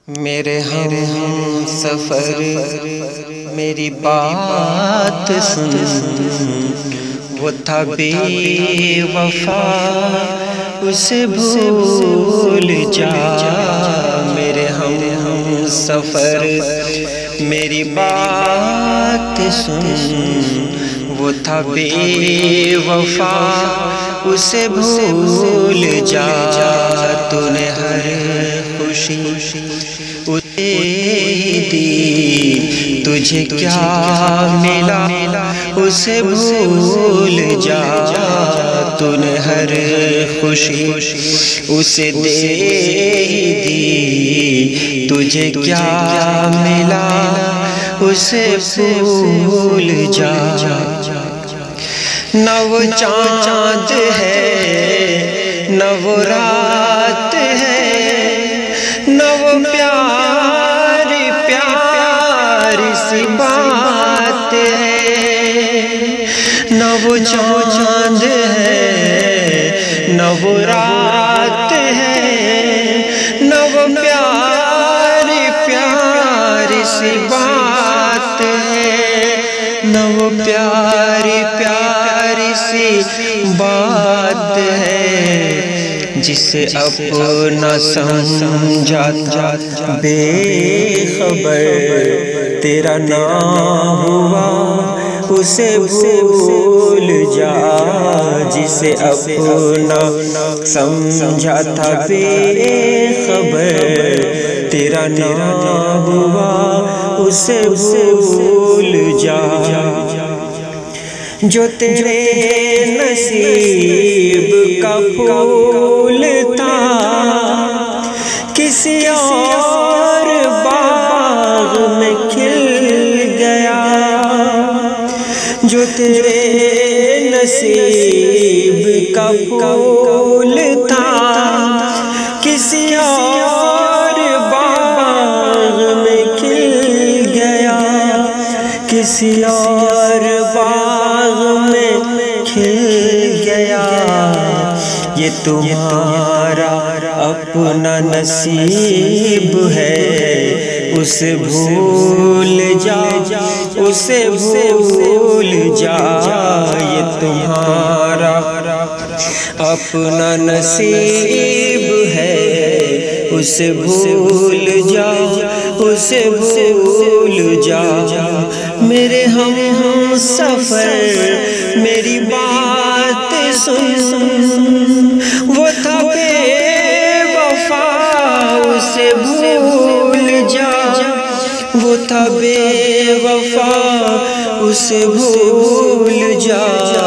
میرے ہم سفر میری بات سن، وہ تھا بے وفا اسے بھول جا۔ میرے ہم سفر میری بات سن، وہ تھا بے وفا اسے بھول جا۔ تو نے ہر خوشی اسے دی، تجھے کیا ملا اسے بھول جا۔ تو نے ہر خوشی اسے دے دی، تجھے کیا ملا اسے بھول جا۔ نہ وہ چاند ہے نہ وہ رات ہے، نہ وہ پیاری پیاری سی بات ہے۔ نہ وہ چاند ہے نہ وہ رات ہے، نہ وہ پیاری پیاری سی بات ہے، نہ وہ پیاری پیاری سی بات ہے۔ جسے اپنا سمجھا تھا بے خبر تیرا نہ ہوا اسے بھول جا۔ جسے اپنا سمجھا تھا بے خبر تیرا نہ ہوا اسے بھول جا۔ جو تیرے نصیب کا پھول تھا کسی اور باغ میں کھل گیا۔ جو تیرے نصیب کا پھول تھا کسی اور باغ میں کھل گیا، کسی اور باغ میں کھل گیا۔ یہ تمہارا اپنا نصیب ہے، اسے بھول جا اسے بھول جا۔ یہ تمہارا اپنا نصیب ہے، اسے بھول جا اسے بھول جا۔ میرے ہم سفر میری بات سن، وہ تھا بے وفا اسے بھول جا۔ وہ تھا بے وفا اسے بھول جا۔